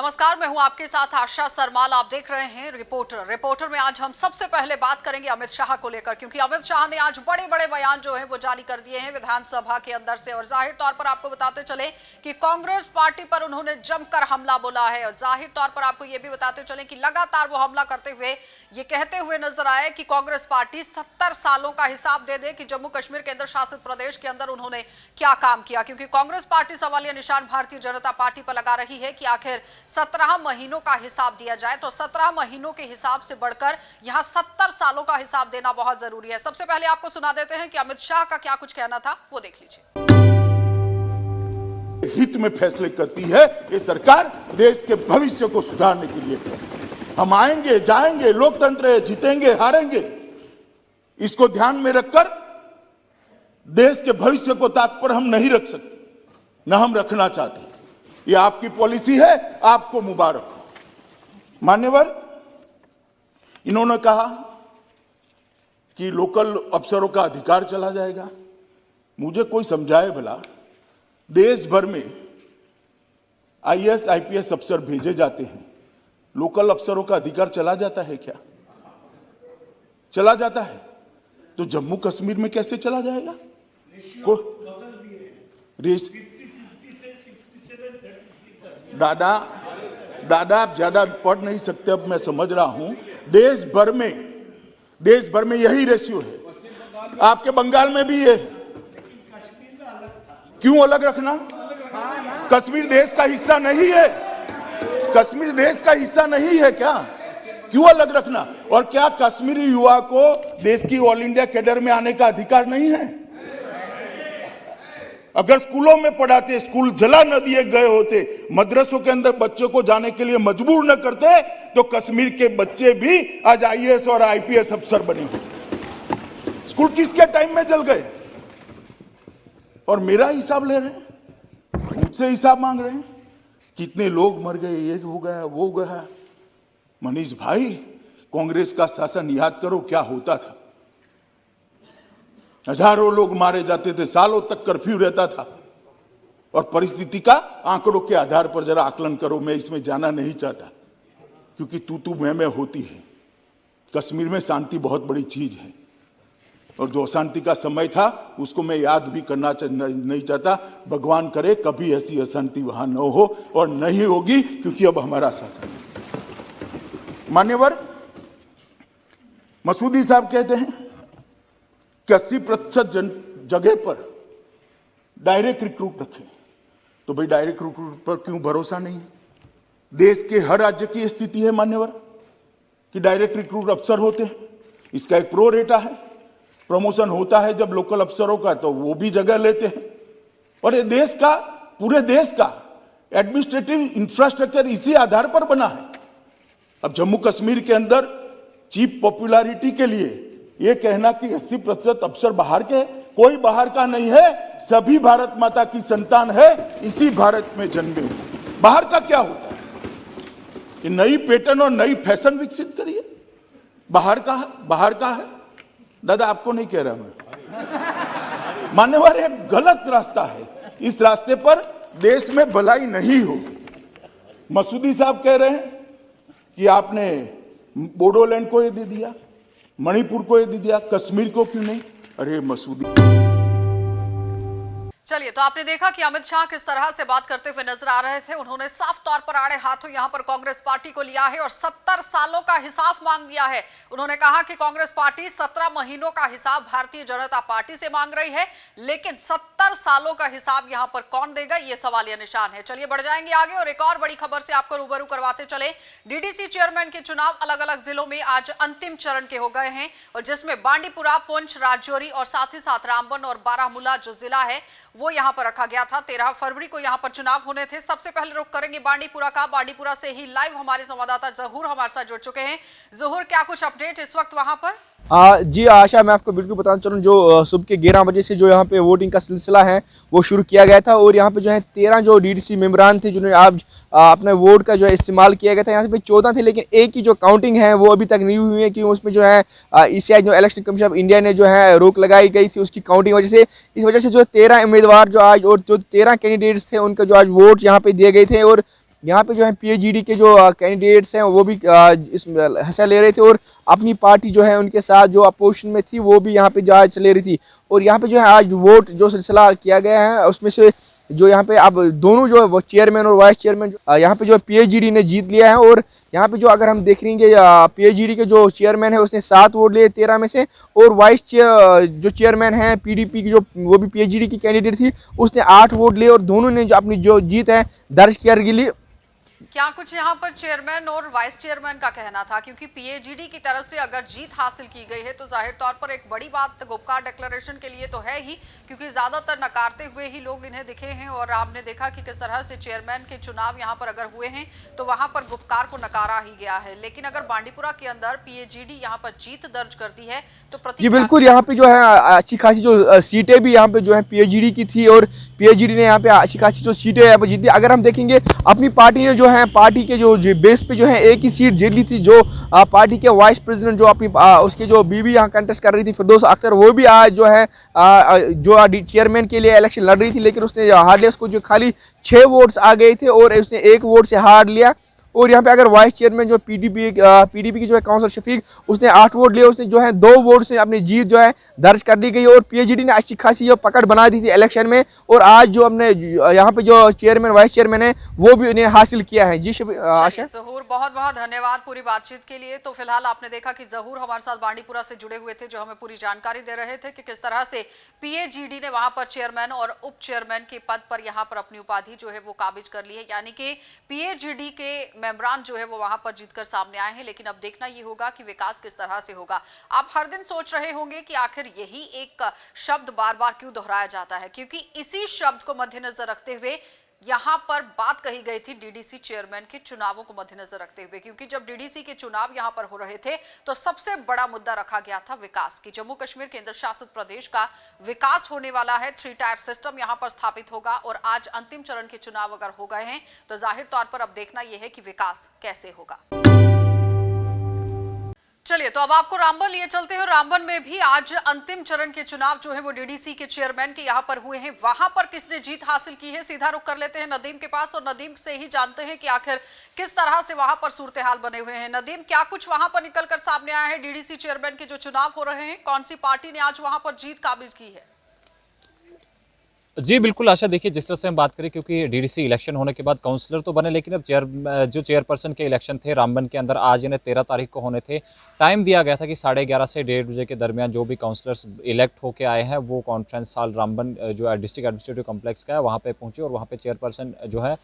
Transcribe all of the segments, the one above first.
नमस्कार, मैं हूं आपके साथ आशा सरमाल। आप देख रहे हैं रिपोर्टर में आज हम सबसे पहले बात करेंगे अमित शाह को लेकर, क्योंकि अमित शाह ने आज बड़े बड़े बयान जो हैं वो जारी कर दिए हैं विधानसभा के अंदर से। और जाहिर तौर पर आपको बताते चले कि कांग्रेस पार्टी पर उन्होंने जमकर हमला बोला है। और जाहिर तौर पर आपको यह भी बताते चले कि लगातार वो हमला करते हुए ये कहते हुए नजर आए कि कांग्रेस पार्टी 70 सालों का हिसाब दे दे कि जम्मू कश्मीर केंद्र शासित प्रदेश के अंदर उन्होंने क्या काम किया। क्योंकि कांग्रेस पार्टी सवालिया निशान भारतीय जनता पार्टी पर लगा रही है कि आखिर 17 महीनों का हिसाब दिया जाए, तो 17 महीनों के हिसाब से बढ़कर यहां 70 सालों का हिसाब देना बहुत जरूरी है। सबसे पहले आपको सुना देते हैं कि अमित शाह का क्या कुछ कहना था, वो देख लीजिए। हित में फैसले करती है ये सरकार, देश के भविष्य को सुधारने के लिए। हम आएंगे जाएंगे, लोकतंत्र है, जीतेंगे हारेंगे, इसको ध्यान में रखकर देश के भविष्य को ताक पर हम नहीं रख सकते, न हम रखना चाहते। ये आपकी पॉलिसी है, आपको मुबारक। मान्यवर, इन्होंने कहा कि लोकल अफसरों का अधिकार चला जाएगा। मुझे कोई समझाए भला, देश भर में आईएएस आईपीएस अफसर भेजे जाते हैं, लोकल अफसरों का अधिकार चला जाता है क्या? चला जाता है तो जम्मू कश्मीर में कैसे चला जाएगा? दादा आप ज्यादा पढ़ नहीं सकते, अब मैं समझ रहा हूं। देश भर में यही रेशियो है। आपके बंगाल में भी ये है। क्यों अलग रखना? कश्मीर देश का हिस्सा नहीं है। कश्मीर देश का हिस्सा नहीं है क्या? क्यों अलग रखना? और क्या कश्मीरी युवा को देश की ऑल इंडिया कैडर में आने का अधिकार नहीं है? अगर स्कूलों में पढ़ाते, स्कूल जला न दिए गए होते, मदरसों के अंदर बच्चों को जाने के लिए मजबूर न करते, तो कश्मीर के बच्चे भी आज आईएएस और आईपीएस अफसर बने होते। स्कूल किसके टाइम में जल गए? और मेरा हिसाब ले रहे हैं, मुझसे हिसाब मांग रहे हैं। कितने लोग मर गए, ये हो गया वो गया। मनीष भाई, कांग्रेस का शासन याद करो क्या होता था। हजारों लोग मारे जाते थे, सालों तक कर्फ्यू रहता था। और परिस्थिति का आंकड़ों के आधार पर जरा आकलन करो। मैं इसमें जाना नहीं चाहता, क्योंकि तू मैं होती है। कश्मीर में शांति बहुत बड़ी चीज है, और जो अशांति का समय था उसको मैं याद भी करना नहीं चाहता। भगवान करे कभी ऐसी अशांति वहां न हो, और नहीं होगी, क्योंकि अब हमारा शासन है। मान्यवर, मसूदी साहब कहते हैं कि 80% जगह पर डायरेक्ट रिक्रूट रखें। तो भाई डायरेक्ट रिक्रूट पर क्यों भरोसा नहीं है? देश के हर राज्य की स्थिति है मान्यवर कि डायरेक्ट रिक्रूट अफसर होते हैं। इसका एक प्रो रेटा है। प्रमोशन होता है जब लोकल अफसरों का, तो वो भी जगह लेते हैं। और ये देश का, पूरे देश का एडमिनिस्ट्रेटिव इंफ्रास्ट्रक्चर इसी आधार पर बना है। अब जम्मू कश्मीर के अंदर चीप पॉपुलैरिटी के लिए ये कहना कि 80% अफसर बाहर के, कोई बाहर का नहीं है, सभी भारत माता की संतान है, इसी भारत में जन्मे हुए। बाहर का क्या होता है? कि नई पैटर्न और नई फैशन विकसित करिए। बाहर का है। दादा आपको नहीं कह रहा मैं। मान्यवर, एक गलत रास्ता है। इस रास्ते पर देश में भलाई नहीं होगी। मसूदी साहब कह रहे हैं कि आपने बोडोलैंड को ये दे दिया, मणिपुर को ये दे दिया, कश्मीर को क्यों नहीं? अरे मसूदी, चलिए, तो आपने देखा कि अमित शाह किस तरह से बात करते हुए नजर आ रहे थे। उन्होंने साफ तौर पर आड़े हाथों यहां पर कांग्रेस पार्टी को लिया है और 70 सालों का हिसाब मांग लिया है। उन्होंने कहा कि कांग्रेस पार्टी 17 महीनों का हिसाब भारतीय जनता पार्टी से मांग रही है, लेकिन 70 सालों का हिसाब यहां पर कौन देगा, यह सवालिया निशान है। चलिए बढ़ जाएंगे आगे और एक और बड़ी खबर से आपको रूबरू करवाते चले। डीडीसी चेयरमैन के चुनाव अलग अलग जिलों में आज अंतिम चरण के हो गए हैं, और जिसमें बांडीपुरा, पुंछ, राजौरी और साथ ही साथ रामबन और बारामूला जो जिला है वो यहां पर रखा गया था। 13 फरवरी को यहां पर चुनाव होने थे। सबसे पहले रुख करेंगे बांडीपुरा का। बांडीपुरा से ही लाइव हमारे संवाददाता जहूर हमारे साथ जुड़ चुके हैं। जहूर, क्या कुछ अपडेट इस वक्त वहां पर? जी आशा, मैं आपको बिल्कुल बताना चाहूँ, जो सुबह के 11 बजे से जो यहाँ पे वोटिंग का सिलसिला है वो शुरू किया गया था। और यहाँ पे जो है 13 जो डीडीसी मेंबरान थे जिन्होंने आज अपने वोट का जो है इस्तेमाल किया गया था। यहाँ पे 14 थे, लेकिन एक की जो काउंटिंग है वो अभी तक नहीं हुई है, क्योंकि उसमें जो है ईसीआई जो इलेक्शन कमीशन ऑफ इंडिया ने जो है रोक लगाई गई थी उसकी काउंटिंग वजह से। इस वजह से जो 13 उम्मीदवार जो आज और जो 13 कैंडिडेट्स थे उनका जो आज वोट यहाँ पे दिए गए थे। और यहाँ पे जो है पीएचईडी के जो कैंडिडेट्स हैं वो भी इस हिस्सा ले रहे थे, और अपनी पार्टी जो है उनके साथ जो अपोजिशन में थी वो भी यहाँ पे जो ले रही थी। और यहाँ पे जो है आज वोट जो सिलसिला किया गया है उसमें से जो यहाँ पे अब दोनों जो है वो चेयरमैन और वाइस चेयरमैन यहाँ पे जो पीएचईडी ने जीत लिया है। और यहाँ पे जो अगर हम देख लेंगे पीएचईडी के जो चेयरमैन है उसने 7 वोट लिए 13 में से, और वाइस जो चेयरमैन है पीडीपी की जो वो भी पीएचईडी की कैंडिडेट थी उसने 8 वोट लिए, और दोनों ने जो अपनी जो जीत है दर्ज कर ली। क्या कुछ यहाँ पर चेयरमैन और वाइस चेयरमैन का कहना था, क्योंकि पीएचईडी की तरफ से अगर जीत हासिल की गई है तो जाहिर तौर पर एक बड़ी बात गुपकार डिक्लेरेशन के लिए तो है ही, क्योंकि ज्यादातर नकारते हुए ही लोग इन्हें दिखे हैं। और आपने देखा कि किस तरह से चेयरमैन के चुनाव यहाँ पर अगर हुए हैं तो वहां पर गुपकार को नकारा ही गया है। लेकिन अगर बांडीपुरा के अंदर पीएचईडी यहाँ पर जीत दर्ज करती है तो जी बिल्कुल, यहाँ पे जो है अच्छी खासी जो सीटें भी यहाँ पे जो है पीएचईडी की थी, और पीएचईडी ने यहाँ पे अच्छी खासी जो सीटें यहाँ पे जीती। अगर हम देखेंगे अपनी पार्टी ने जो है पार्टी के जो बेस पे जो है एक ही सीट जीत ली थी, जो पार्टी के वाइस प्रेसिडेंट जो अपनी उसके जो बीवी यहाँ कंटेस्ट कर रही थी फिरदौस अख्तर, वो भी आज जो है जो चेयरमैन के लिए इलेक्शन लड़ रही थी, लेकिन उसने हार लिया। उसको जो खाली 6 वोट्स आ गए थे और उसने 1 वोट से हार लिया। और यहाँ पे अगर वाइस चेयरमैन जो पीडीपी की जो है काउंसलर शफीक, उसने 8 वोट लिए, उसने जो है 2 वोट से अपनी जीत जो है दर्ज कर ली गई। और पीएचईडी ने अच्छी खासी जो पकड़ बना दी थी इलेक्शन में, और आज जो हमने यहाँ पे जो चेयरमैन वाइस चेयरमैन है वो भी उन्हें हासिल किया है। जी आशा। जहूर, बहुत बहुत धन्यवाद पूरी बातचीत के लिए। तो फिलहाल आपने देखा कि जहूर हमारे साथ बांडीपुरा से जुड़े हुए थे, जो हमें पूरी जानकारी दे रहे थे कि किस तरह से पीएचईडी ने वहां पर चेयरमैन और उप चेयरमैन के पद पर यहाँ पर अपनी उपाधि जो है वो काबिज कर ली है। यानी कि पीएचईडी के मेंबरान जो है वो वहां पर जीतकर सामने आए हैं। लेकिन अब देखना ये होगा कि विकास किस तरह से होगा। आप हर दिन सोच रहे होंगे कि आखिर यही एक शब्द बार बार क्यों दोहराया जाता है, क्योंकि इसी शब्द को मद्देनजर रखते हुए यहां पर बात कही गई थी डीडीसी चेयरमैन के चुनावों को मद्देनजर रखते हुए। क्योंकि जब डीडीसी के चुनाव यहां पर हो रहे थे तो सबसे बड़ा मुद्दा रखा गया था विकास की। जम्मू कश्मीर केंद्र शासित प्रदेश का विकास होने वाला है, 3 टायर सिस्टम यहां पर स्थापित होगा। और आज अंतिम चरण के चुनाव अगर हो गए हैं तो जाहिर तौर पर अब देखना यह है कि विकास कैसे होगा। चलिए, तो अब आपको रामबन लिए चलते हैं। रामबन में भी आज अंतिम चरण के चुनाव जो है वो डीडीसी के चेयरमैन के यहाँ पर हुए हैं। वहां पर किसने जीत हासिल की है, सीधा रुख कर लेते हैं नदीम के पास, और नदीम से ही जानते हैं कि आखिर किस तरह से वहां पर सूरत हाल बने हुए हैं। नदीम, क्या कुछ वहां पर निकलकर सामने आया है? डीडीसी चेयरमैन के जो चुनाव हो रहे हैं, कौन सी पार्टी ने आज वहां पर जीत काबिज की है? जी बिल्कुल आशा, देखिए जिस तरह से हम बात करें, क्योंकि डीडीसी इलेक्शन होने के बाद काउंसलर तो बने, लेकिन अब जो चेयरपर्सन के इलेक्शन थे रामबन के अंदर आज इन्हें 13 तारीख को होने थे। टाइम दिया गया था कि 11:30 से 1:30 बजे के दरमियान जो भी काउंसलर्स इलेक्ट होकर आए हैं वो कॉन्फ्रेंस हॉल रामबन जो डिस्ट्रिक्ट एडमिनिस्ट्रेटिव कॉम्प्लेक्स का है वहाँ पे पहुँचे, और वहाँ पे चेयरपर्सन जो है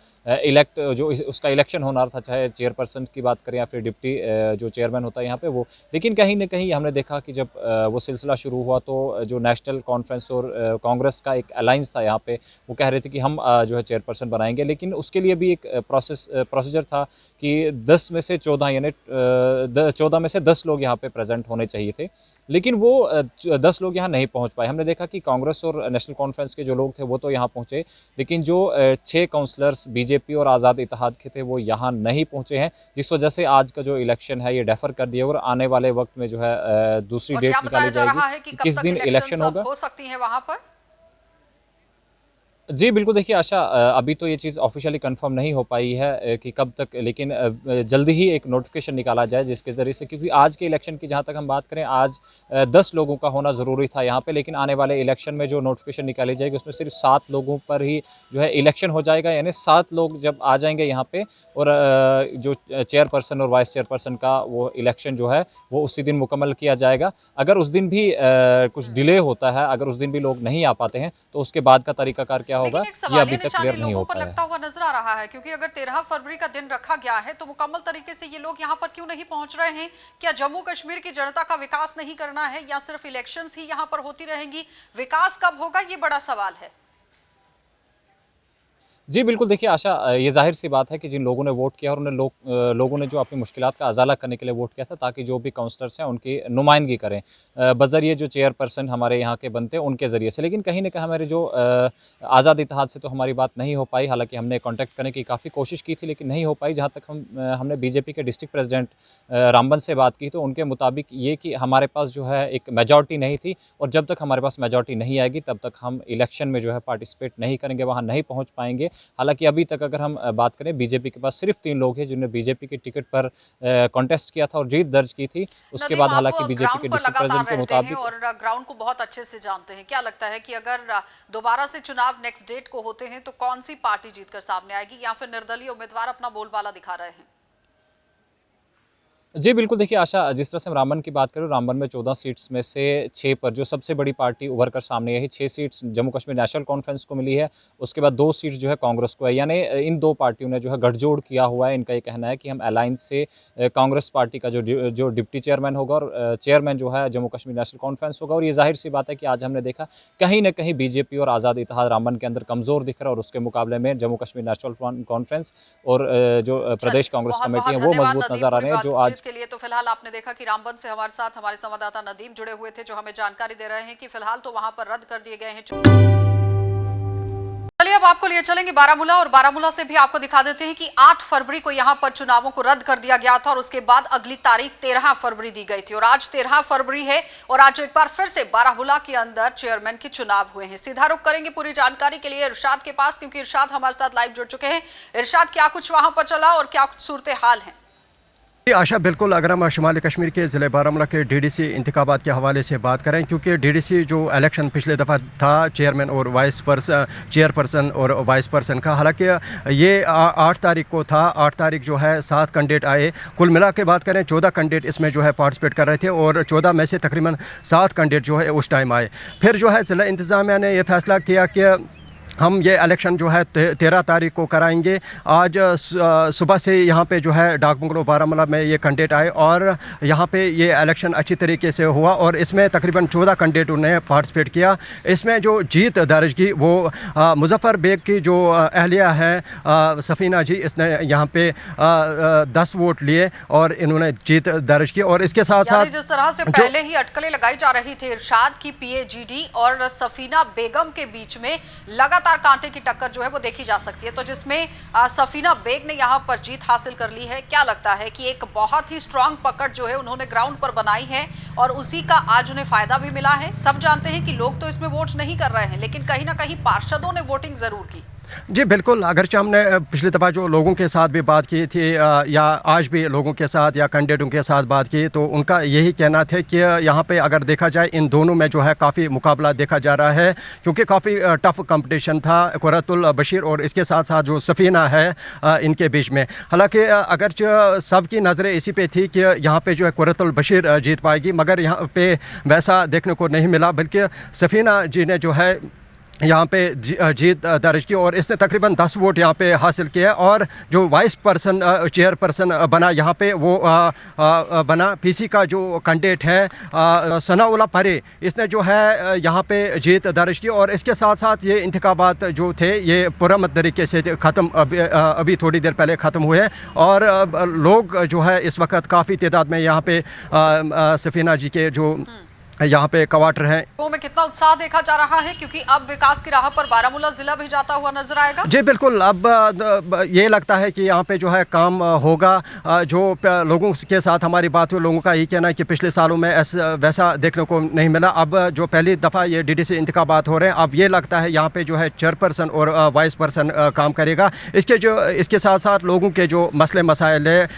इलेक्ट जो उसका इलेक्शन होना था, चाहे चेयरपर्सन की बात करें या फिर डिप्टी जो चेयरमैन होता है यहाँ पे वो। लेकिन कहीं ना कहीं हमने देखा कि जब वो सिलसिला शुरू हुआ तो जो नेशनल कॉन्फ्रेंस और कांग्रेस का एक अलायंस था यहाँ पे, वो कह रहे थे कि हम जो है चेयरपर्सन बनाएंगे। लेकिन उसके लिए भी एक प्रोसीजर था कि 10 में से 14 यानी 14 में से 10 लोग यहाँ पे प्रेजेंट होने चाहिए थे, लेकिन वो 10 लोग यहाँ नहीं पहुँच पाए। हमने देखा कि कांग्रेस और नेशनल कॉन्फ्रेंस के जो लोग थे वो तो यहाँ पहुँचे, लेकिन जो 6 काउंसलर्स बीजेपी और आज़ाद इत्तेहाद के थे वो यहाँ नहीं पहुँचे हैं, जिस वजह से आज का जो इलेक्शन है ये डेफर कर दिया और आने वाले वक्त में जो है दूसरी डेट निकाली जाएगी, किस दिन इलेक्शन होगा। हो सकती है वहाँ पर? जी बिल्कुल, देखिए आशा, अभी तो ये चीज़ ऑफिशियली कंफर्म नहीं हो पाई है कि कब तक, लेकिन जल्दी ही एक नोटिफिकेशन निकाला जाए जिसके ज़रिए से, क्योंकि आज के इलेक्शन की जहाँ तक हम बात करें आज 10 लोगों का होना ज़रूरी था यहाँ पे, लेकिन आने वाले इलेक्शन में जो नोटिफिकेशन निकाली जाएगी उसमें सिर्फ 7 लोगों पर ही जो है इलेक्शन हो जाएगा। यानी 7 लोग जब आ जाएंगे यहाँ पे, और जो चेयरपर्सन और वाइस चेयरपर्सन का वो इलेक्शन जो है वो उसी दिन मुकम्मल किया जाएगा। अगर उस दिन भी कुछ डिले होता है, अगर उस दिन भी लोग नहीं आ पाते हैं तो उसके बाद का तरीकाकार क्या होगा ये अभी तक क्लियर नहीं हो पाया। लगता हुआ नजर आ रहा है, क्योंकि अगर 13 फरवरी का दिन रखा गया है तो मुकम्मल तरीके से ये लोग यहाँ पर क्यों नहीं पहुंच रहे हैं? क्या जम्मू कश्मीर की जनता का विकास नहीं करना है, या सिर्फ इलेक्शंस ही यहाँ पर होती रहेंगी? विकास कब होगा, ये बड़ा सवाल है। जी बिल्कुल, देखिए आशा, ये जाहिर सी बात है कि जिन लोगों ने वोट किया और उन्हें लोगों ने जो अपनी मुश्किलात का अजाला करने के लिए वोट किया था ताकि जो भी काउंसलर्स हैं उनकी नुमाइंदगी करें बजरिए जो चेयरपर्सन हमारे यहाँ के बनते हैं उनके ज़रिए से। लेकिन कहीं ना कहीं हमारे जो आज़ाद इत्तेहाद से तो हमारी बात नहीं हो पाई, हालांकि हमने कॉन्टैक्ट करने की काफ़ी कोशिश की थी लेकिन नहीं हो पाई। जहाँ तक हमने बीजेपी के डिस्ट्रिक्ट प्रेसिडेंट रामबन से बात की तो उनके मुताबिक ये कि हमारे पास जो है एक मेजॉरिटी नहीं थी, और जब तक हमारे पास मेजॉरिटी नहीं आएगी तब तक हम इलेक्शन में जो है पार्टिसिपेट नहीं करेंगे, वहाँ नहीं पहुँच पाएंगे। हालांकि अभी तक अगर हम बात करें बीजेपी के पास सिर्फ 3 लोग हैं जिन्होंने बीजेपी के टिकट पर कॉन्टेस्ट किया था और जीत दर्ज की थी। उसके बाद हालांकि बीजेपी के डिस्ट्रिक्ट प्रेसिडेंट के मुताबिक और ग्राउंड को बहुत अच्छे से जानते हैं, क्या लगता है कि अगर दोबारा से चुनाव नेक्स्ट डेट को होते हैं तो कौन सी पार्टी जीतकर सामने आएगी या फिर निर्दलीय उम्मीदवार अपना बोलबाला दिखा रहे हैं? जी बिल्कुल, देखिए आशा, जिस तरह से हम रामबन की बात करें, रामबन में 14 सीट्स में से 6 पर जो सबसे बड़ी पार्टी उभर कर सामने आई है, 6 seats Jammu Kashmir national conference को मिली है, उसके बाद 2 सीट्स जो है कांग्रेस को है। यानी इन 2 पार्टियों ने जो है गठजोड़ किया हुआ है। इनका ये कहना है कि हम अलायंस से कांग्रेस पार्टी का जो डिप्टी चेयरमैन होगा और चेयरमैन जो है जम्मू कश्मीर नेशनल कॉन्फ्रेंस होगा। और ये जाहिर सी बात है कि आज हमने देखा कहीं ना कहीं बीजेपी और आज़ाद इत्तेहाद रामबन के अंदर कमज़ोर दिख रहा है और उसके मुकाबले में जम्मू कश्मीर नेशनल कॉन्फ्रेंस और जो प्रदेश कांग्रेस कमेटी है वो मजबूत नजर आ रहे हैं। जो आज के लिए तो फिलहाल आपने देखा कि रामबन से हमारे साथ हमारे संवाददाता नदीम जुड़े हुए थे, जो हमें जानकारी दे रहे हैं कि फिलहाल तो वहां पर रद्द कर दिए गए हैं। चलिए अब आपको लिए चलेंगे बारामूला, और बारामूला से भी आपको दिखा देते हैं कि 8 फरवरी को यहां पर चुनावों को रद्द कर दिया गया था और उसके बाद अगली तारीख 13 फरवरी दी गई थी और आज 13 फरवरी है और आज एक बार फिर से बारामूला के अंदर चेयरमैन के चुनाव हुए हैं। सीधा रुख करेंगे पूरी जानकारी के लिए इरशाद के पास, क्योंकि इरशाद हमारे साथ लाइव जुड़ चुके हैं। इरशाद, क्या कुछ वहां पर चला और क्या कुछ सूरत हाल है? आशा, बिल्कुल, अगर हम शुमाली कश्मीर के ज़िले बारामूला के डीडीसी इंतखाबात के हवाले से बात करें, क्योंकि डीडीसी जो इलेक्शन पिछले दफ़ा था चेयरमैन और चेयरपर्सन और वाइस पर्सन का, हालांकि ये 8 तारीख को था। 8 तारीख जो है 7 कैंडिडेट आए। कुल मिला के बात करें 14 कैंडिडेट इसमें जो है पार्टिसिपेट कर रहे थे और 14 में से तकरीबन 7 कैंडिडेट जो है उस टाइम आए। फिर जो है ज़िला इंतज़ामिया ने यह फैसला किया कि हम ये इलेक्शन जो है 13 तारीख को कराएंगे। आज सुबह से यहाँ पे जो है डाक बंगलो बारामूला में ये कैंडिडेट आए और यहाँ पे ये इलेक्शन अच्छी तरीके से हुआ और इसमें तकरीबन 14 कैंडिडेटों ने पार्टिसिपेट किया। इसमें जो जीत दर्ज की वो मुजफ्फर बेग की जो अहलिया है सफ़ीना जी, इसने यहाँ पे 10 वोट लिए और इन्होंने जीत दर्ज की। और इसके साथ साथ जिस तरह से पहले ही अटकलें लगाई जा रही थी इरशाद की पीएजीडी और सफीना बेगम के बीच में लगातार कांटे की टक्कर जो है वो देखी जा सकती है, तो जिसमें सफीना बेग ने यहां पर जीत हासिल कर ली है। क्या लगता है कि एक बहुत ही स्ट्रांग पकड़ जो है उन्होंने ग्राउंड पर बनाई है और उसी का आज उन्हें फायदा भी मिला है? सब जानते हैं कि लोग तो इसमें वोट नहीं कर रहे हैं, लेकिन कहीं ना कहीं पार्षदों ने वोटिंग जरूर की। जी बिल्कुल, अगरचे हमने पिछली दफ़ा जो लोगों के साथ भी बात की थी या आज भी लोगों के साथ या कैंडिडेटों के साथ बात की, तो उनका यही कहना था कि यहाँ पे अगर देखा जाए इन दोनों में जो है काफ़ी मुकाबला देखा जा रहा है, क्योंकि काफ़ी टफ कंपटीशन था कुर्रतुल बशीर और इसके साथ साथ जो सफ़ीना है इनके बीच में। हालांकि अगरचे सबकी नज़रें इसी पे थी कि यहाँ पे जो है कुर्रतुल बशीर जीत पाएगी, मगर यहाँ पे वैसा देखने को नहीं मिला, बल्कि सफ़ीना जी ने जो है यहाँ पे जीत दर्ज की और इसने तकरीबन 10 वोट यहाँ पे हासिल किया। और जो वाइस पर्सन चेयरपर्सन बना यहाँ पे वो बना पीसी का जो कैंडिडेट है सनाउल्लाह परे, इसने जो है यहाँ पे जीत दर्ज की। और इसके साथ साथ ये इंतखाबात जो थे ये पुरअमन तरीके से ख़त्म अभी थोड़ी देर पहले ख़त्म हुए और लोग जो है इस वक्त काफ़ी तादाद में यहाँ पे सफ़ीना जी के जो यहाँ पे क्वार्टर हैं तो में कितना उत्साह देखा जा रहा है, क्योंकि अब विकास की राह पर बारामूला जिला भी जाता हुआ नजर आएगा। जी बिल्कुल, अब ये लगता है कि यहाँ पे जो है काम होगा। जो लोगों के साथ हमारी बात हुई, लोगों का यही कहना है कि पिछले सालों में वैसा देखने को नहीं मिला। अब जो पहली दफ़ा ये डीडीसी इंतखाबात हो रहे हैं, अब ये लगता है यहाँ पे जो है चेयरपर्सन और वाइस पर्सन काम करेगा। इसके साथ साथ लोगों के जो मसले मसाइल है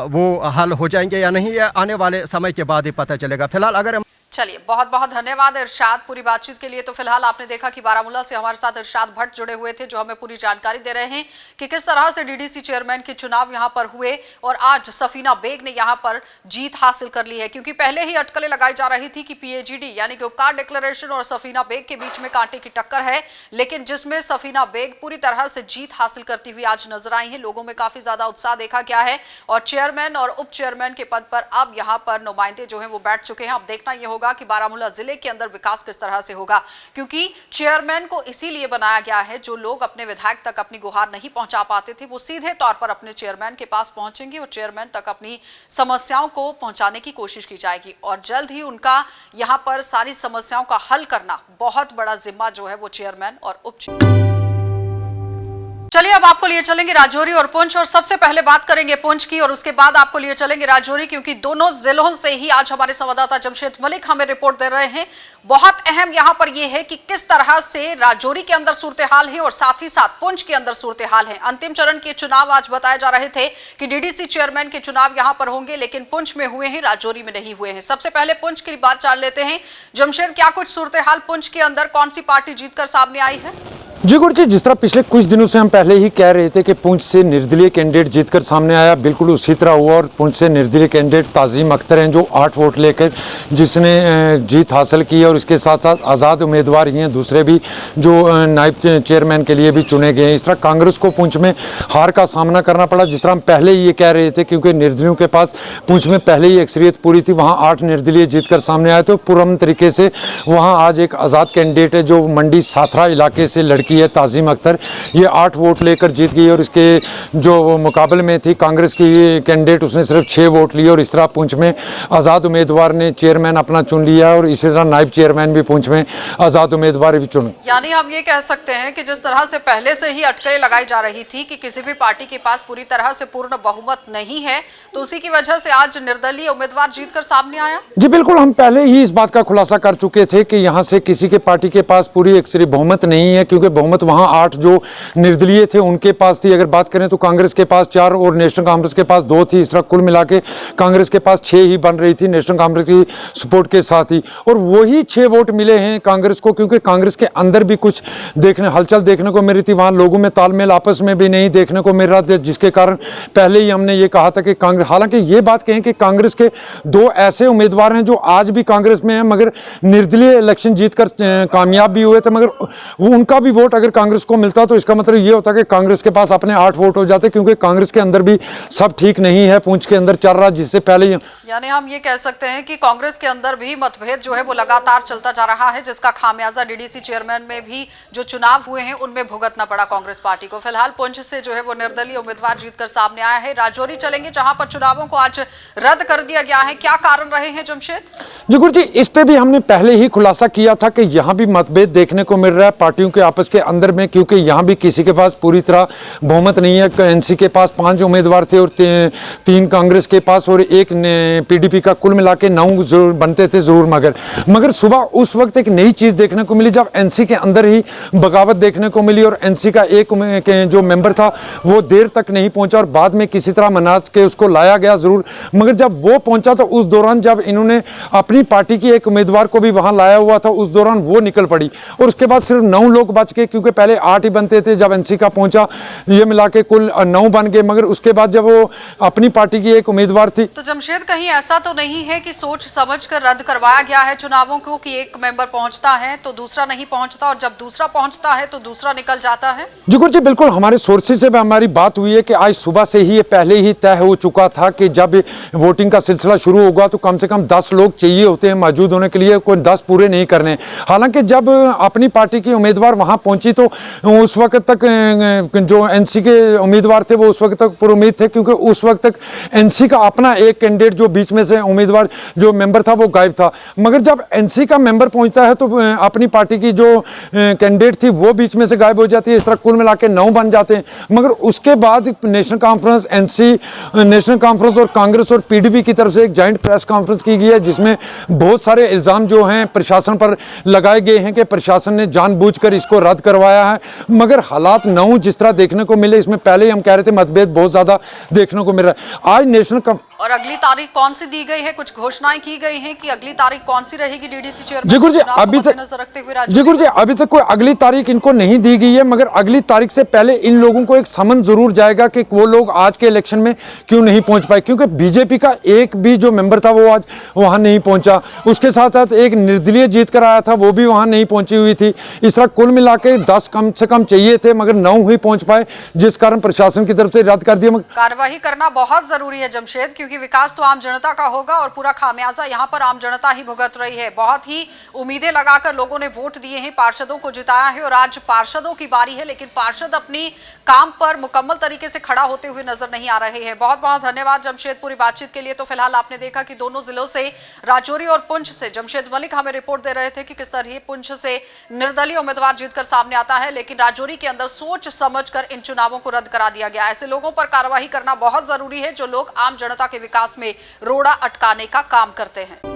वो हल हो जाएंगे या नहीं, ये आने वाले समय के बाद ही पता चलेगा। फिलहाल अगर चलिए, बहुत बहुत धन्यवाद इरशाद पूरी बातचीत के लिए। तो फिलहाल आपने देखा कि बारामूला से हमारे साथ इरशाद भट्ट जुड़े हुए थे, जो हमें पूरी जानकारी दे रहे हैं कि किस तरह से डीडीसी चेयरमैन के चुनाव यहां पर हुए और आज सफीना बेग ने यहां पर जीत हासिल कर ली है, क्योंकि पहले ही अटकलें लगाई जा रही थी कि पीएजीडी यानी कि उपकार डिक्लेरेशन और सफीना बेग के बीच में कांटे की टक्कर है, लेकिन जिसमें सफीना बेग पूरी तरह से जीत हासिल करती हुई आज नजर आई है। लोगों में काफी ज्यादा उत्साह देखा गया है और चेयरमैन और उप चेयरमैन के पद पर अब यहाँ पर नुमाइंदे जो है वो बैठ चुके हैं। अब देखना यह होगा कि बारामूला जिले के अंदर विकास किस तरह से होगा, क्योंकि चेयरमैन को इसीलिए बनाया गया है, जो लोग अपने विधायक तक अपनी गुहार नहीं पहुंचा पाते थे वो सीधे तौर पर अपने चेयरमैन के पास पहुंचेंगे और चेयरमैन तक अपनी समस्याओं को पहुंचाने की कोशिश की जाएगी और जल्द ही उनका यहां पर सारी समस्याओं का हल करना बहुत बड़ा जिम्मा जो है वो चेयरमैन और उप चलिए अब आपको लिए चलेंगे राजौरी और पुंछ, और सबसे पहले बात करेंगे पुंछ की और उसके बाद आपको लिए चलेंगे राजौरी, क्योंकि दोनों जिलों से ही आज हमारे संवाददाता जमशेद मलिक हमें रिपोर्ट दे रहे हैं। बहुत अहम यहां पर यह है कि किस तरह से राजौरी के अंदर सूरत हाल है और साथ ही साथ पुंछ के अंदर सूरत हाल है। अंतिम चरण के चुनाव आज बताए जा रहे थे कि डीडीसी चेयरमैन के चुनाव यहां पर होंगे, लेकिन पुंछ में हुए हैं, राजौरी में नहीं हुए हैं। सबसे पहले पुंछ की बात जान लेते हैं। जमशेद, क्या कुछ सूरत हाल पुंछ के अंदर, कौन सी पार्टी जीतकर सामने आई है? जी गुरु जी, जिस तरह पिछले कुछ दिनों से हम पहले ही कह रहे थे कि पुंछ से निर्दलीय कैंडिडेट जीतकर सामने आया, बिल्कुल उसी तरह हुआ। और पुंछ से निर्दलीय कैंडिडेट ताजीम अख्तर हैं, जो 8 वोट लेकर जिसने जीत हासिल की है। और इसके साथ साथ आज़ाद उम्मीदवार ही हैं दूसरे भी, जो नायब चेयरमैन के लिए भी चुने गए हैं। इस तरह कांग्रेस को पुंछ में हार का सामना करना पड़ा, जिस तरह हम पहले ही ये कह रहे थे, क्योंकि निर्दलियों के पास पुंछ में पहले ही अक्सरियत पूरी थी। वहाँ 8 निर्दलीय जीतकर सामने आए, तो पुरअमन तरीके से वहाँ आज एक आज़ाद कैंडिडेट है जो मंडी साथरा इलाके से लड़की है ताजीम अख्तर, ये 8 वोट लेकर जीत गई। और इसके जो मुकाबले में थी कांग्रेस की कैंडिडेट, उसने सिर्फ 6 वोट लिए। और इस तरह पुंछ में आज़ाद उम्मीदवार ने चेयरमैन अपना चुन लिया, और इसी तरह नायब चेयरमैन भी पुंछ में आज़ाद उम्मीदवार भी चुने। यानी हम ये कह सकते हैं कि जिस तरह से पहले से ही अटकलें लगाई जा रही थी कि किसी भी पार्टी के पास पूरी तरह से पूर्ण बहुमत नहीं है, तो उसी की वजह से आज निर्दलीय उम्मीदवार जीतकर सामने आया। जी बिल्कुल, हम पहले ही इस बात का खुलासा कर चुके थे कि यहाँ से किसी के पार्टी के पास पूरी अक्सरी बहुमत नहीं है, क्योंकि बहुमत वहाँ 8 जो निर्दलीय थे उनके पास थी। अगर बात करें तो कांग्रेस के पास 4 और नेशनल कांफ्रेंस के पास 2 थी। इस तरह कुल मिला के कांग्रेस के पास 6 ही बन रही थी, नेशनल कांफ्रेंस की सपोर्ट के साथ ही। और वही 6 वोट मिले हैं कांग्रेस को, क्योंकि कांग्रेस के अंदर भी कुछ हलचल देखने को मिल रही थी। वहाँ लोगों में तालमेल आपस में भी नहीं देखने को मिल रहा था, जिसके कारण पहले ही हमने ये कहा था कि कांग्रेस, हालांकि ये बात कहें कि कांग्रेस के 2 ऐसे उम्मीदवार हैं जो आज भी कांग्रेस में हैं, मगर निर्दलीय इलेक्शन जीतकर कामयाब भी हुए थे। मगर उनका भी वोट अगर कांग्रेस को मिलता तो इसका मतलब ये होता कि कांग्रेस के पास अपने 8 वोट हो जाते, क्योंकि कांग्रेस के अंदर भी सब ठीक नहीं है, पुंछ के अंदर चल रहा, जिससे पहले ही यानी हम ये कह सकते हैं कि कांग्रेस के अंदर भी मतभेद जो है वो लगातार चलता जा रहा है, जिसका खामियाजा डीडीसी चेयरमैन में भी जो चुनाव हुए हैं उनमें भुगतना पड़ा कांग्रेस पार्टी को। फिलहाल पुंछ से जो है वो निर्दलीय उम्मीदवार जीतकर सामने आया है। राजौरी चलेंगे, जहां पर चुनावों को आज रद्द कर दिया गया है। क्या कारण रहे हैं जमशेद? जी गुरु जी, इस पे भी हमने पहले ही खुलासा किया था कि यहाँ भी मतभेद देखने को मिल रहा है पार्टियों के आपस के अंदर में, क्योंकि यहाँ भी किसी के पास पूरी तरह बहुमत नहीं है। एनसी के पास 5 उम्मीदवार थे और 3 कांग्रेस के पास और 1 पीडीपी का, कुल मिला के 9 जरूर बनते थे जरूर। मगर सुबह उस वक्त एक नई चीज देखने को मिली, जब एनसी के अंदर ही बगावत देखने को मिली। और एनसी का एक जो मेंबर था वो देर तक नहीं पहुंचा, और बाद में किसी तरह मनाज के उसको लाया गया जरूर। मगर जब वो पहुंचा तो उस दौरान जब इन्होंने अपनी पार्टी की एक उम्मीदवार को भी वहां लाया हुआ था, उस दौरान वो निकल पड़ी। और उसके बाद सिर्फ 9 लोग बच गए, क्योंकि पहले 8 ही बनते थे। जब एनसी का पहुंचा ये मिला के कुल 9 बन गए। मगर उसके बाद जब वो अपनी पार्टी की एक उम्मीदवार थी, तो जमशेद कहीं ऐसा तो नहीं है कि सोच समझ कर रद्द करवाया गया है चुनावों को, कि एक मेंबर पहुंचता है तो दूसरा नहीं पहुंचता, और जब दूसरा पहुंचता है तो दूसरा निकल जाता है? जी गुरु जी, बिल्कुल हमारे सोर्सेज से भी हमारी बात हुई है कि आज सुबह से ही ये पहले ही तय हो चुका था कि जब वोटिंग का सिलसिला शुरू होगा तो कम से कम 10 लोग चाहिए होते हैं मौजूद होने के लिए, कोई 10 पूरे नहीं करने। हालांकि जब अपनी पार्टी की उम्मीदवार वहां पहुंची तो उस वक्त तक जो एनसी के उम्मीदवार थे वो उस वक्त तक पुरुम्मीद थे, क्योंकि उस वक्त तक एनसी का अपना एक कैंडिडेट जो बीच में से उम्मीदवार जो मेंबर था वो गायब था। मगर जब एनसी का मेंबर पहुंचता है तो अपनी पार्टी की जो कैंडिडेट थी वो बीच में से गायब हो जाती है। इस तरह कुल मिला के 9 बन जाते हैं। मगर उसके बाद national conference, NC, national conference और कांग्रेस और पीडीपी की तरफ से एक जॉइंट प्रेस कॉन्फ्रेंस की गई है, जिसमें बहुत सारे इल्जाम जो हैं प्रशासन पर लगाए गए हैं कि प्रशासन ने जानबूझकर इसको रद्द करवाया है। मगर हालात 9 जिस तरह देखने को मिले, इसमें पहले ही हम कह रहे थे मतभेद बहुत ज्यादा देखने को मिल रहा है। आज नेशनल और अगली तारीख कौन सी दी गई है? कुछ घोषणाएं की गई हैं कि अगली तारीख कौन सी रहेगी डीडीसी चेयरमैन? जी गुरु जी, अभी तक कोई अगली तारीख इनको नहीं दी गई है। मगर अगली तारीख से पहले इन लोगों को एक समन जरूर जाएगा कि वो लोग आज के इलेक्शन में क्यों नहीं पहुंच पाए, क्योंकि बीजेपी का एक भी जो मेंबर था वो आज वहां नहीं पहुंचा। उसके साथ साथ एक निर्दलीय जीत कर आया था, वो भी वहां नहीं पहुंची हुई थी। इस तरह कुल मिला के 10 कम से कम चाहिए थे, मगर 9 ही पहुंच पाए, जिस कारण प्रशासन की तरफ से रद्द कर दिया। कार्यवाही करना बहुत जरूरी है जमशेद, क्योंकि विकास तो आम जनता का होगा और पूरा खामियाजा यहाँ पर आम जनता ही भुगत रही है। बहुत ही उम्मीदें लगाकर लोगों ने वोट दिए हैं, पार्षदों को जिताया है, और आज पार्षदों की बारी है, लेकिन पार्षद अपनी काम पर मुकम्मल तरीके से खड़ा होते हुए नजर नहीं आ रहे हैं। बहुत बहुत धन्यवाद जमशेद पूरी बातचीत के लिए। तो फिलहाल आपने देखा कि दोनों जिलों से, राजौरी और पुंछ से, जमशेद मलिक हमें रिपोर्ट दे रहे थे कि किस तरह पुंछ से निर्दलीय उम्मीदवार जीतकर सामने सामने आता है, लेकिन राजौरी के अंदर सोच समझकर इन चुनावों को रद्द करा दिया गया। ऐसे लोगों पर कार्रवाई करना बहुत जरूरी है जो लोग आम जनता के विकास में रोड़ा अटकाने का काम करते हैं।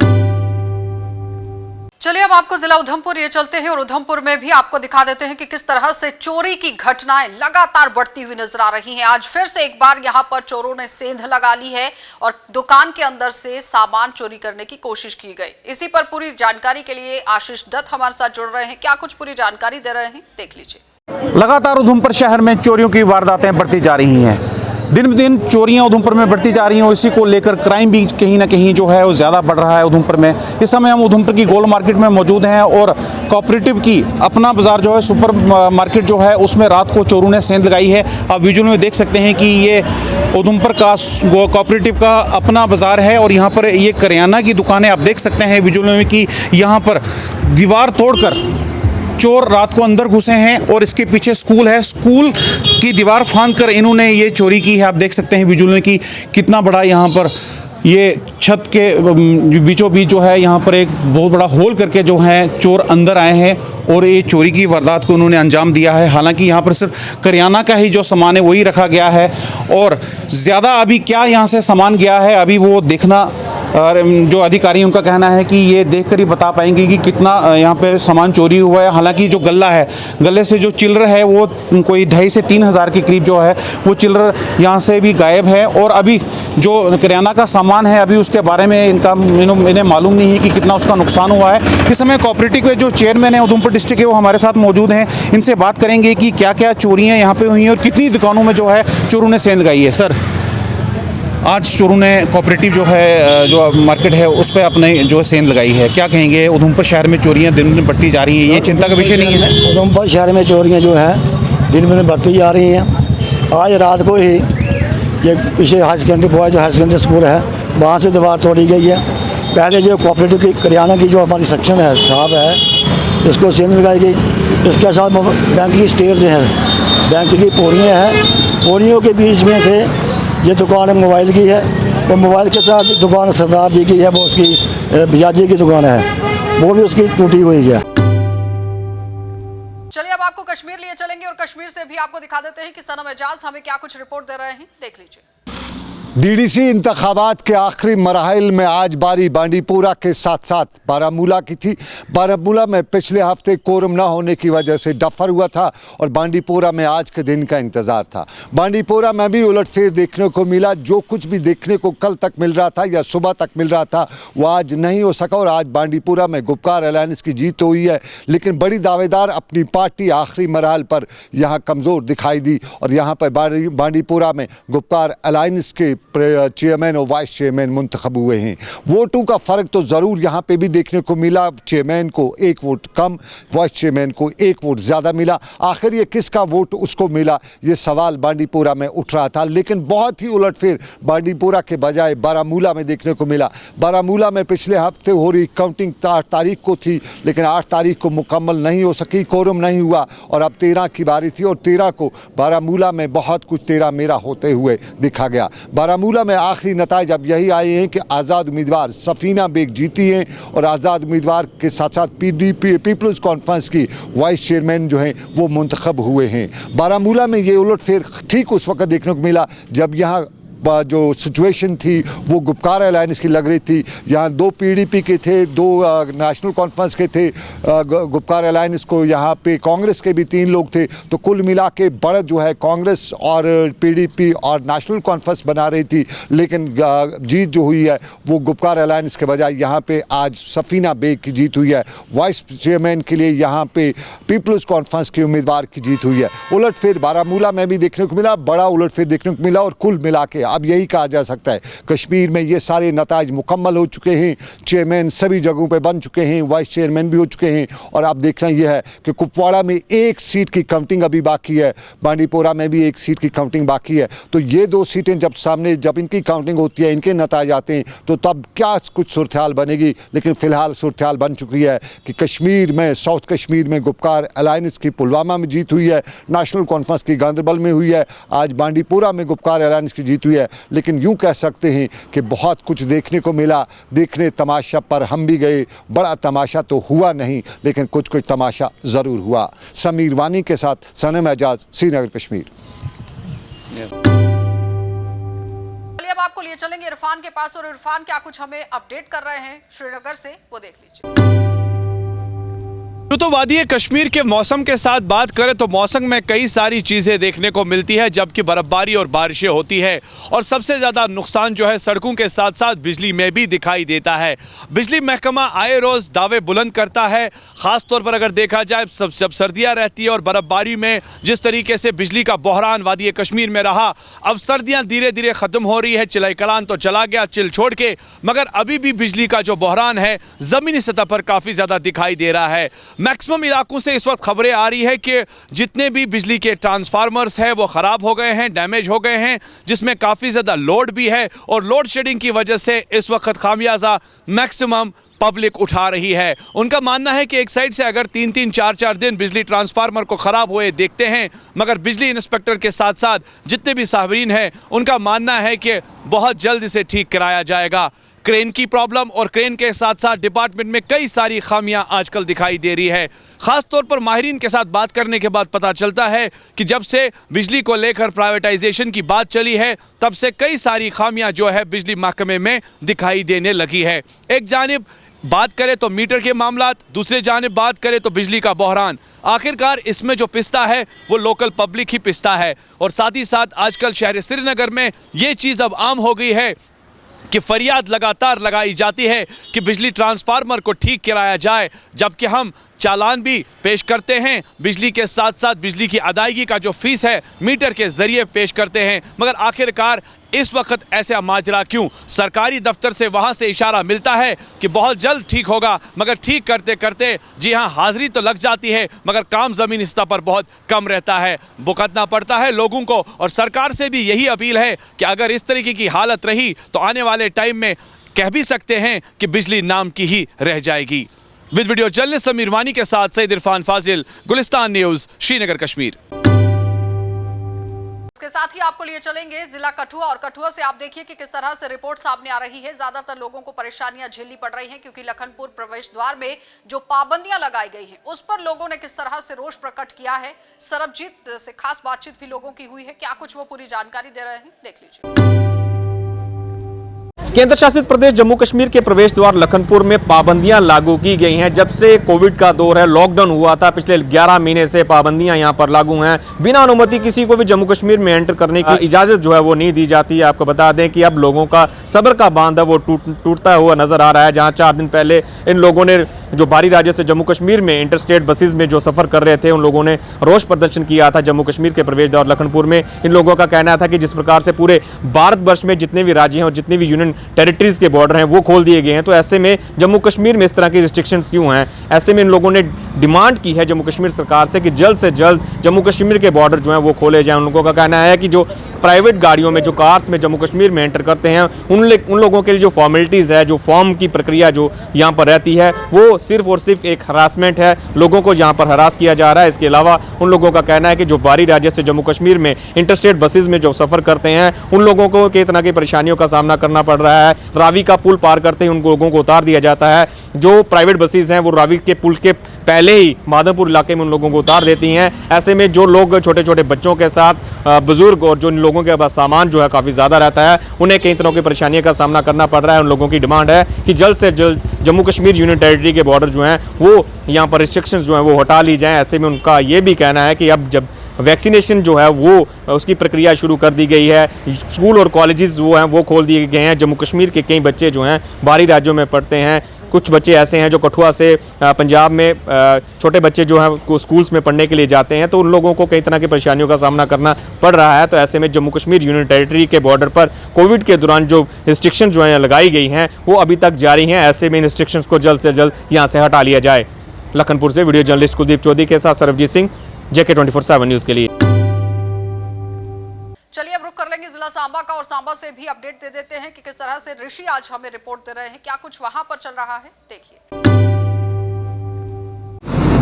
चलिए अब आपको जिला उधमपुर ये चलते हैं और उधमपुर में भी आपको दिखा देते हैं कि किस तरह से चोरी की घटनाएं लगातार बढ़ती हुई नजर आ रही हैं। आज फिर से एक बार यहां पर चोरों ने सेंध लगा ली है और दुकान के अंदर से सामान चोरी करने की कोशिश की गई। इसी पर पूरी जानकारी के लिए आशीष दत्त हमारे साथ जुड़ रहे हैं। क्या कुछ पूरी जानकारी दे रहे हैं, देख लीजिए। लगातार उधमपुर शहर में चोरियों की वारदातें बढ़ती जा रही हैं। दिन ब दिन चोरियां उधमपुर में बढ़ती जा रही हैं और इसी को लेकर क्राइम भी कहीं ना कहीं जो है वो ज़्यादा बढ़ रहा है उधमपुर में। इस समय हम उधमपुर की गोल मार्केट में मौजूद हैं और कोऑपरेटिव की अपना बाज़ार जो है सुपर मार्केट जो है उसमें रात को चोरों ने सेंध लगाई है। आप विजुअल में देख सकते हैं कि ये उधमपुर का कोऑपरेटिव का अपना बाज़ार है और यहाँ पर ये करियाना की दुकानें आप देख सकते हैं विजुअल में कि यहाँ पर दीवार तोड़कर चोर रात को अंदर घुसे हैं और इसके पीछे स्कूल है। स्कूल की दीवार फांद कर इन्होंने ये चोरी की है। आप देख सकते हैं विजुअल में कि कितना बड़ा यहाँ पर ये छत के बीचों बीच जो है यहाँ पर एक बहुत बड़ा होल करके जो है चोर अंदर आए हैं और ये चोरी की वारदात को उन्होंने अंजाम दिया है। हालांकि यहाँ पर सिर्फ करियाना का ही जो सामान है वही रखा गया है और ज़्यादा अभी क्या यहाँ से सामान गया है अभी वो देखना जो अधिकारी उनका कहना है कि ये देखकर ही बता पाएंगे कि कितना यहाँ पे सामान चोरी हुआ है। हालांकि जो गल्ला है, गले से जो चिल्लर है वो कोई 2,500 से 3,000 के करीब जो है वो चिल्लर यहाँ से भी गायब है और अभी जो करियाना का सामान है अभी उसके बारे में इन्हें मालूम नहीं है कि कितना उसका नुकसान हुआ है। इस समय कोऑपरेटिव के जो चेयरमैन है उधमपुर डिस्ट्रिक्ट के वो हमारे साथ मौजूद हैं। इनसे बात करेंगे कि क्या क्या चोरियाँ यहाँ पर हुई हैं और कितनी दुकानों में जो है चोरों ने सेंध लगाई है। सर, आज चोरों ने कोऑपरेटिव जो है जो मार्केट है उस पर अपने जो है सेंध लगाई है, क्या कहेंगे? उधमपुर शहर में चोरियां दिन दिन बढ़ती जा रही हैं, ये चिंता का विषय नहीं है? उधमपुर शहर में चोरियां जो है दिन दिन बढ़ती जा रही हैं। आज रात को ही ये पीछे higher secondary boys higher secondary school है वहाँ से दीवार तोड़ी गई है। पहले जो कोऑपरेटिव की करियाना की जो हमारी सेक्शन है साहब है इसको सेंध लगाई गई। इसके साथ बैंक की स्टेयर्स हैं, बैंक की पौड़ियाँ हैं, पौड़ियों के बीच में से ये दुकान मोबाइल की है और मोबाइल के साथ दुकान सरदार जी की है, वो उसकी बिजाजी की दुकान है, वो भी उसकी टूटी हुई है। चलिए अब आपको कश्मीर लिए चलेंगे और कश्मीर से भी आपको दिखा देते हैं कि सनम एजाज हमें क्या कुछ रिपोर्ट दे रहे हैं, देख लीजिए। डीडीसी इंतखाबात के आखिरी मराहिल में आज बारी बांडीपुरा के साथ साथ बारामूला की थी। बारामूला में पिछले हफ्ते कोरम ना होने की वजह से डफर हुआ था और बांडीपुरा में आज के दिन का इंतज़ार था। बांडीपुरा में भी उलटफेर देखने को मिला। जो कुछ भी देखने को कल तक मिल रहा था या सुबह तक मिल रहा था वो आज नहीं हो सका और आज बांडीपुरा में गुपकार अलायंस की जीत हुई है। लेकिन बड़ी दावेदार अपनी पार्टी आखिरी मराहल पर यहाँ कमज़ोर दिखाई दी और यहाँ पर बांडीपुरा में गुपकार अलायंस के चेयरमैन और वाइस चेयरमैन मुंतखब हुए हैं। वोटों का फ़र्क तो ज़रूर यहाँ पे भी देखने को मिला। चेयरमैन को 1 वोट कम, वाइस चेयरमैन को 1 वोट ज़्यादा मिला। आखिर ये किसका वोट उसको मिला, ये सवाल बांडीपुरा में उठ रहा था। लेकिन बहुत ही उलटफेर बांडीपुरा के बजाय बारामूला में देखने को मिला। बारामूला में पिछले हफ्ते हो रही काउंटिंग 8 तारीख को थी, लेकिन 8 तारीख को मुकम्मल नहीं हो सकी, कोरम नहीं हुआ और अब 13 की बारी थी और 13 को बारामूला में बहुत कुछ तेरा मेरा होते हुए दिखा गया। बारामूला में आखिरी नताइज अब यही आए हैं कि आज़ाद उम्मीदवार सफीना बेग जीती हैं और आज़ाद उम्मीदवार के साथ साथ पीडीपी पीपल्स कॉन्फ्रेंस की वाइस चेयरमैन जो हैं वो मुंतखब हुए हैं। बारामूला में ये उलटफेर ठीक उस वक्त देखने को मिला जब यहाँ जो सिचुएशन थी वो गुपकार अलायंस की लग रही थी। यहाँ 2 पीडीपी के थे, 2 नेशनल कॉन्फ्रेंस के थे। गुपकार अलायंस को यहाँ पे कांग्रेस के भी 3 लोग थे, तो कुल मिला के बढ़त जो है कांग्रेस और पीडीपी और नेशनल कॉन्फ्रेंस बना रही थी। लेकिन जीत जो हुई है वो गुपकार अलायंस के बजाय यहाँ पे आज सफीना बेग की जीत हुई है। वाइस चेयरमैन के लिए यहाँ पे पीपल्स कॉन्फ्रेंस के उम्मीदवार की जीत हुई है। उलटफेर बारामूला में भी देखने को मिला, बड़ा उलटफेर देखने को मिला और कुल मिला के अब यही कहा जा सकता है कश्मीर में ये सारे नताइज मुकम्मल हो चुके हैं। चेयरमैन सभी जगहों पे बन चुके हैं, वाइस चेयरमैन भी हो चुके हैं और अब देखना यह है कि कुपवाड़ा में 1 सीट की काउंटिंग अभी बाकी है, बांडीपुरा में भी 1 सीट की काउंटिंग बाकी है। तो ये 2 सीटें जब सामने जब इनकी काउंटिंग होती है, इनके नताइज आते हैं तो तब क्या कुछ सूरत-ए-हाल बनेगी। लेकिन फ़िलहाल सूरत-ए-हाल बन चुकी है कि कश्मीर में साउथ कश्मीर में गुपकार अलायंस की पुलवामा में जीत हुई है, नेशनल कॉन्फ्रेंस की गांदरबल में हुई है, आज बांडीपुरा में गुपकार अलायंस की जीत हुई है। है, लेकिन यूं कह सकते हैं कि बहुत कुछ देखने को मिला। देखने तमाशा पर हम भी गए, बड़ा तमाशा तो हुआ नहीं लेकिन कुछ कुछ तमाशा ज़रूर हुआ। समीर वानी के साथ सनम एजाज, श्रीनगर कश्मीर। चलिए अब आपको लिए चलेंगे इरफान के पास, और इरफान क्या कुछ हमें अपडेट कर रहे हैं श्रीनगर से, वो देख लीजिए। तो वादी कश्मीर के मौसम के साथ बात करें तो मौसम में कई सारी चीज़ें देखने को मिलती है, जबकि बर्फबारी और बारिशें होती है, और सबसे ज़्यादा नुकसान जो है सड़कों के साथ साथ बिजली में भी दिखाई देता है। बिजली महकमा आए रोज़ दावे बुलंद करता है, ख़ास तौर पर अगर देखा जाए जब सर्दियाँ रहती है और बर्फबारी में जिस तरीके से बिजली का बहरान वादी कश्मीर में रहा। अब सर्दियाँ धीरे धीरे ख़त्म हो रही है, चिलाई कलान तो चला गया चिल छोड़ के, मगर अभी भी बिजली का जो बहरान है ज़मीनी सतह पर काफ़ी ज़्यादा दिखाई दे रहा है। मैक्सिमम इलाकों से इस वक्त खबरें आ रही है कि जितने भी बिजली के ट्रांसफार्मर्स हैं वो ख़राब हो गए हैं, डैमेज हो गए हैं, जिसमें काफ़ी ज़्यादा लोड भी है, और लोड शेडिंग की वजह से इस वक्त खामियाजा मैक्सिमम पब्लिक उठा रही है। उनका मानना है कि एक साइड से अगर 3-3, 4-4 दिन बिजली ट्रांसफार्मर को ख़राब हुए देखते हैं, मगर बिजली इंस्पेक्टर के साथ साथ जितने भी साहबरीन हैं उनका मानना है कि बहुत जल्द इसे ठीक कराया जाएगा। क्रेन की प्रॉब्लम और क्रेन के साथ साथ डिपार्टमेंट में कई सारी खामियां आजकल दिखाई दे रही है। ख़ास तौर पर माहिरीन के साथ बात करने के बाद पता चलता है कि जब से बिजली को लेकर प्राइवेटाइजेशन की बात चली है तब से कई सारी खामियां जो है बिजली महकमे में दिखाई देने लगी है। एक जानिब बात करें तो मीटर के मामलात, दूसरे जानिब बात करें तो बिजली का बहरान। आखिरकार इसमें जो पिसता है वो लोकल पब्लिक ही पिसता है, और साथ ही साथ आजकल शहर श्रीनगर में ये चीज़ अब आम हो गई है कि फरियाद लगातार लगाई जाती है कि बिजली ट्रांसफार्मर को ठीक कराया जाए, जबकि हम चालान भी पेश करते हैं, बिजली के साथ साथ बिजली की अदायगी का जो फीस है मीटर के ज़रिए पेश करते हैं, मगर आखिरकार इस वक्त ऐसा माजरा क्यों? सरकारी दफ्तर से वहाँ से इशारा मिलता है कि बहुत जल्द ठीक होगा, मगर ठीक करते करते जी हाँ हाज़िरी तो लग जाती है, मगर काम ज़मीनी सतह पर बहुत कम रहता है। भुगतना पड़ता है लोगों को, और सरकार से भी यही अपील है कि अगर इस तरीके की हालत रही तो आने वाले टाइम में कह भी सकते हैं कि बिजली नाम की ही रह जाएगी। विद वीडियो जर्नलिस्ट समीर वानी के साथ सईद इरफान फाजिल, गुलिस्तान न्यूज़, श्रीनगर कश्मीर। इसके साथ ही आपको लिए चलेंगे जिला कठुआ, और कठुआ से आप देखिए कि किस तरह से रिपोर्ट सामने आ रही है। ज्यादातर लोगों को परेशानियां झेलनी पड़ रही हैं, क्योंकि लखनपुर प्रवेश द्वार में जो पाबंदियां लगाई गई हैं उस पर लोगों ने किस तरह से रोष प्रकट किया है। सरबजीत से खास बातचीत भी लोगों की हुई है, क्या कुछ वो पूरी जानकारी दे रहे हैं, देख लीजिए। केंद्र शासित प्रदेश जम्मू कश्मीर के प्रवेश द्वार लखनपुर में पाबंदियां लागू की गई हैं। जब से कोविड का दौर है, लॉकडाउन हुआ था, पिछले 11 महीने से पाबंदियां यहां पर लागू हैं। बिना अनुमति किसी को भी जम्मू कश्मीर में एंटर करने की इजाजत जो है वो नहीं दी जाती है। आपको बता दें कि अब लोगों का सब्र का बांध है वो टूटता हुआ नजर आ रहा है। जहां 4 दिन पहले इन लोगों ने जो बाहरी राज्य से जम्मू कश्मीर में इंटरस्टेट बसेज में जो सफर कर रहे थे, उन लोगों ने रोष प्रदर्शन किया था जम्मू कश्मीर के प्रवेश द्वार लखनपुर में। इन लोगों का कहना था कि जिस प्रकार से पूरे भारतवर्ष में जितने भी राज्य हैं और जितने भी यूनियन टेरिटरीज के बॉर्डर हैं वो खोल दिए गए हैं, तो ऐसे में जम्मू कश्मीर में इस तरह की रिस्ट्रिक्शंस क्यों हैं। ऐसे में इन लोगों ने डिमांड की है जम्मू कश्मीर सरकार से कि जल्द से जल्द जम्मू कश्मीर के बॉर्डर जो हैं वो खोले जाएं। उन लोगों का कहना है कि जो प्राइवेट गाड़ियों में, जो कार्स में जम्मू कश्मीर में एंटर करते हैं, उन लोगों के लिए जो फॉर्मेलिटीज़ है, जो फॉर्म की प्रक्रिया जो यहाँ पर रहती है, वो सिर्फ और सिर्फ एक हरासमेंट है। लोगों को यहाँ पर हरास किया जा रहा है। इसके अलावा उन लोगों का कहना है कि जो बाहरी राज्य से जम्मू कश्मीर में इंटरस्टेट बसेज में जो सफ़र करते हैं, उन लोगों को कई तरह की परेशानियों का सामना करना पड़ रहा है। रावी का पुल पार करते ही उन लोगों को उतार दिया जाता है। जो प्राइवेट बसेज हैं वो रावी के पुल के पहले ही माधवपुर इलाके में उन लोगों को उतार देती हैं। ऐसे में जो लोग छोटे छोटे बच्चों के साथ, बुजुर्ग और जो इन लोगों के पास सामान जो है काफ़ी ज़्यादा रहता है, उन्हें कई तरह की परेशानियों का सामना करना पड़ रहा है। उन लोगों की डिमांड है कि जल्द से जल्द जम्मू कश्मीर यूनियन टेरिटरी के बॉर्डर जो हैं वो यहाँ पर रिस्ट्रिक्शंस जो हैं वो हटा ली जाएँ। ऐसे में उनका ये भी कहना है कि अब जब वैक्सीनेशन जो है वो उसकी प्रक्रिया शुरू कर दी गई है, स्कूल और कॉलेजेस वो हैं वो खोल दिए गए हैं। जम्मू कश्मीर के कई बच्चे जो हैं बाहरी राज्यों में पढ़ते हैं। कुछ बच्चे ऐसे हैं जो कठुआ से पंजाब में छोटे बच्चे जो हैं उसको स्कूल्स में पढ़ने के लिए जाते हैं, तो उन लोगों को कई तरह की परेशानियों का सामना करना पड़ रहा है। तो ऐसे में जम्मू कश्मीर यूनियन टेरिटरी के बॉर्डर पर कोविड के दौरान जो रिस्ट्रिक्शन जो हैं लगाई गई हैं वो अभी तक जारी हैं। ऐसे में इन रिस्ट्रिक्शंस को जल्द से जल्द यहाँ से हटा लिया जाए। लखनपुर से वीडियो जर्नलिस्ट कुलदीप चौधरी के साथ सरबजीत सिंह, JK 24/7 न्यूज़ के लिए। चलिए अब रुक कर लेंगे जिला सांबा का, और सांबा से भी अपडेट दे देते हैं कि किस तरह से ऋषि आज हमें रिपोर्ट दे रहे हैं, क्या कुछ वहां पर चल रहा है, देखिए।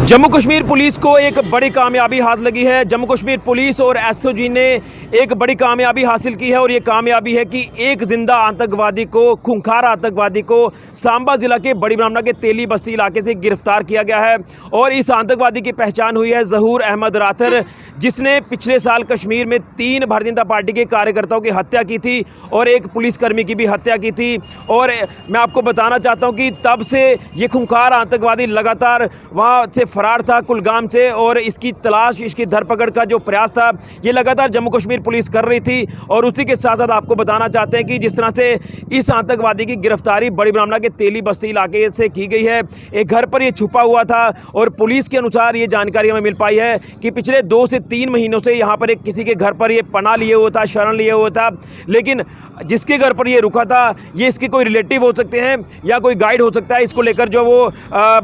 जम्मू कश्मीर पुलिस को एक बड़ी कामयाबी हाथ लगी है। जम्मू कश्मीर पुलिस और एसओजी ने एक बड़ी कामयाबी हासिल की है और ये कामयाबी है कि एक जिंदा आतंकवादी को, खूंखार आतंकवादी को सांबा जिला के बड़ी ब्राह्मणा के तेली बस्ती इलाके से गिरफ्तार किया गया है। और इस आतंकवादी की पहचान हुई है ज़हूर अहमद राथर, जिसने पिछले साल कश्मीर में 3 भारतीय जनता पार्टी के कार्यकर्ताओं की हत्या की थी और एक पुलिसकर्मी की भी हत्या की थी। और मैं आपको बताना चाहता हूं कि तब से ये खूंखार आतंकवादी लगातार वहां से फरार था, कुलगाम से, और इसकी तलाश, इसकी धरपकड़ का जो प्रयास था ये लगातार जम्मू कश्मीर पुलिस कर रही थी। और उसी के साथ साथ आपको बताना चाहते हैं कि जिस तरह से इस आतंकवादी की गिरफ्तारी बड़ी ब्राह्मणा के तेली बस्ती इलाके से की गई है, एक घर पर ये छुपा हुआ था और पुलिस के अनुसार ये जानकारी हमें मिल पाई है कि पिछले 2 से 3 महीनों से यहाँ पर एक किसी के घर पर ये पनाह लिए हुआ था, शरण लिए हुआ था। लेकिन जिसके घर पर ये रुका था ये इसके कोई रिलेटिव हो सकते हैं या कोई गाइड हो सकता है। इसको लेकर जो वो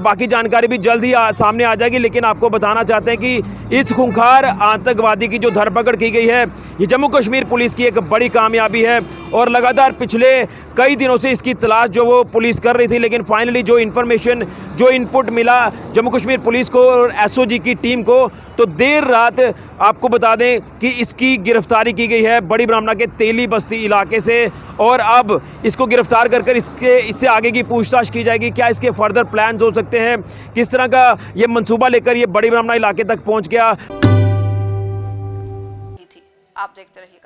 बाकी जानकारी भी जल्द ही सामने आ जाएगी। लेकिन आपको बताना चाहते हैं कि इस खूंखार आतंकवादी की जो धरपकड़ की गई है ये जम्मू कश्मीर पुलिस की एक बड़ी कामयाबी है। और लगातार पिछले कई दिनों से इसकी तलाश जो वो पुलिस कर रही थी, लेकिन फाइनली जो इन्फॉर्मेशन, जो इनपुट मिला जम्मू कश्मीर पुलिस को और एसओजी की टीम को, तो देर रात आपको बता दें कि इसकी गिरफ्तारी की गई है बड़ी ब्राह्मणा के तेली बस्ती इलाके से। और अब इसको गिरफ्तार कर इससे आगे की पूछताछ की जाएगी। क्या इसके फर्दर प्लान्स हो सकते हैं, किस तरह का ये मंसूबा लेकर ये बड़ी ब्राह्मणा इलाके तक पहुंच गया। आप देखते रहिए।